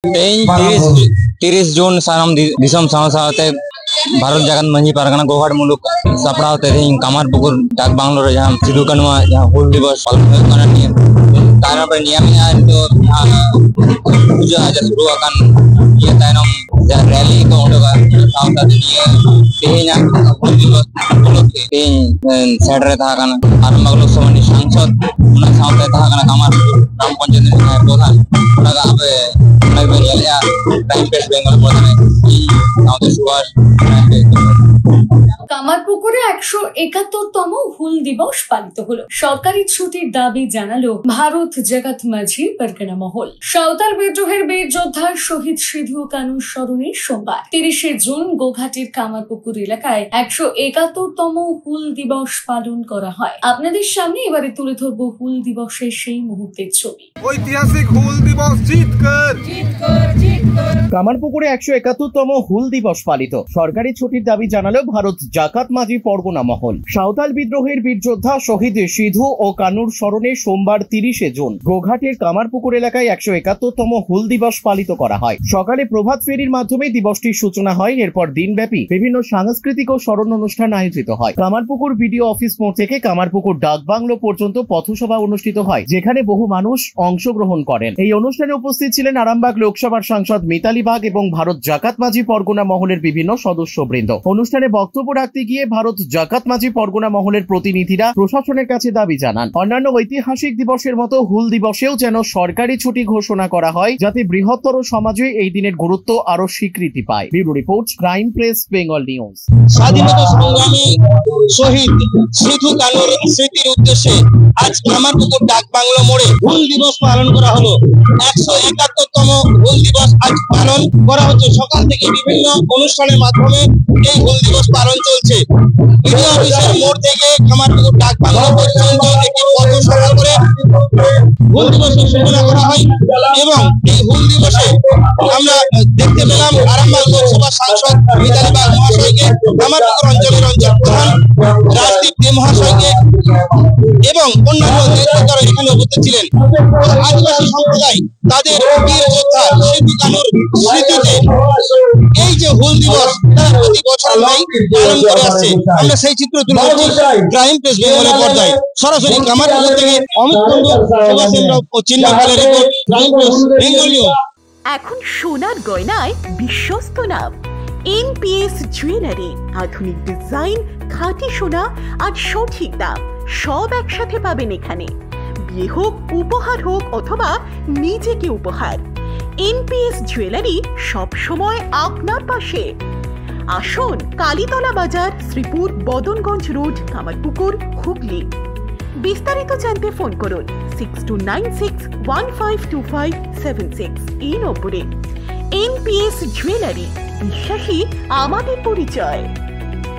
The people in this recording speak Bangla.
तीस जून सानम दिसम साथे भारत जगत मंझी पारगना गोहाट मुलुक सपड़ा तेज कामारपुकुर डाक बांग्लो जहाँ सिदु कानू हुल दिवस पालन नियम पूजा शुरू रैली को हुल दिवस सेटे आरम्भ लोकसभा सांसद कामारपुकुर ग्राम पंचायत प्रधान टाइम प्रेस बेंगल प्रधान सुभाष কামারপুকুরে 171তম হুল দিবস পালিত হলো। সরকারি ছুটির দাবি জানালো ভারত জাকাত মাঝি পারগানা মহল। সাঁওতাল বিদ্রোহের বীর যোদ্ধা শহীদ সিধু কানুর স্মরণে সোমবার 30শে জুন গোঘাটের কামারপুকুর এলাকায় 171তম হুল দিবস পালন করা হয়। আপনাদের সামনে এবারে তুলে ধরবো হুল দিবসের সেই মুহূর্তের ছবি। ঐতিহাসিক হুল দিবস জিতকর কামারপুকুরে 171তম হুল দিবস পালিত। সরকারি ছুটির দাবি জানালো ভারত জাকাত মাঝি পরগনা মহল। সাঁওতাল বিদ্রোহের বীর যোদ্ধা শহীদ সিধু ও কানুর স্মরণে সোমবার 30শে জুন গোঘাটের কামারপুকুর এলাকায় 171তম হুল দিবস পালিত করা হয়। সকালে প্রভাত ফেরির মাধ্যমে দিবসটির সূচনা হয়। এরপর দিনব্যাপী বিভিন্ন সাংস্কৃতিক ও স্মরণ অনুষ্ঠান আয়োজিত হয়। কামারপুকুর বিডিও অফিস মোড় থেকে কামারপুকুর ডাক বাংলো পর্যন্ত পথসভা অনুষ্ঠিত হয়, যেখানে বহু মানুষ অংশগ্রহণ করেন। এই অনুষ্ঠানে উপস্থিত ছিলেন আরামবাগ লোকসভার সাংসদ মিতালি বাগ এবং ভারত জাকাত মাঝি পরগনা মহলের বিভিন্ন সদস্যবৃন্দ। অনুষ্ঠানে বক্তব্য রাখতে গিয়ে ভারত জাকাত মাঝি পরগনা মহলের প্রতিনিধিরা প্রশাসনের কাছে দাবি জানান, অন্যান্য ঐতিহাসিক দিবসের মতো হুল দিবসেও যেন সরকারি ছুটি ঘোষণা করা হয়, যাতে বৃহত্তর সমাজে এই দিনের গুরুত্ব আরো স্বীকৃতি পায়। Bureau report, crime press, Bengal news. স্বাধীনতা সংগ্রামী শহীদ সিধু কানুর স্মৃতির উদ্দেশ্যে আজ কামারপুকুর ডাক বাংলো মোড়ে হুল দিবস পালন করা হলো। 171তম হুল দিবস আজ পালন করা হচ্ছে। সকাল থেকে বিভিন্ন অনুষ্ঠানের মাধ্যমে এই হুল দিবস পালন চলছে। বিডিও অফিসের মোড় থেকে কামারপুকুর ডাক বাংলো পর্যন্ত একটি পথসভা করে হুল দিবসের সূচনা করা হয় এবং এই হুল দিবসে আমরা দেখতে পেলাম আরামবাগ লোকসভা সাংসদ মিতালি বাগ মহাশয়কে, কামারপুকুর অঞ্চলের অঞ্চল প্রধান রাজদীপ দে মহাশয়কে এবং অন্যান্য নেতৃত্বরা এখানে উপস্থিত ছিলেন। আদিবাসী সম্প্রদায় তাদের বীর যোদ্ধা সিধু কানুর স্মৃতিতে এই যে হুল দিবস তারা প্রতি বছর পালন করে আসছে। আমরা সেই চিত্র তুলে ধরছি ক্রাইম প্রেস বেঙ্গলের পর্দায়। সরাসরি কামারপুকুর থেকে অমিত কুণ্ডু, সুভাষ চন্দ্র ও Chinmoy report, crime press Bengal news. এখন সোনার গয়নায় বিশ্বস্ত নাম এনপিএস জুয়েলারি। আধুনিক ডিজাইন, খাঁটি সোনা আর সঠিক দাম সব একসাথে পাবেন এখানে। বিয়ে হোক, উপহার হোক অথবা নিজেকে উপহার, এনপিএস জুয়েলারি সব সময় আপনার পাশে। আসুন, কালীতলা বাজার, শ্রীপুর, বদনগঞ্জ রোড, কামারপুকুর, হুগলি। বিস্তারিত জানতে ফোন করুন 6296152576 এই নম্বরে। এনপিএস জুয়েলারি, বিশ্বাসী আমাদের পরিচয়।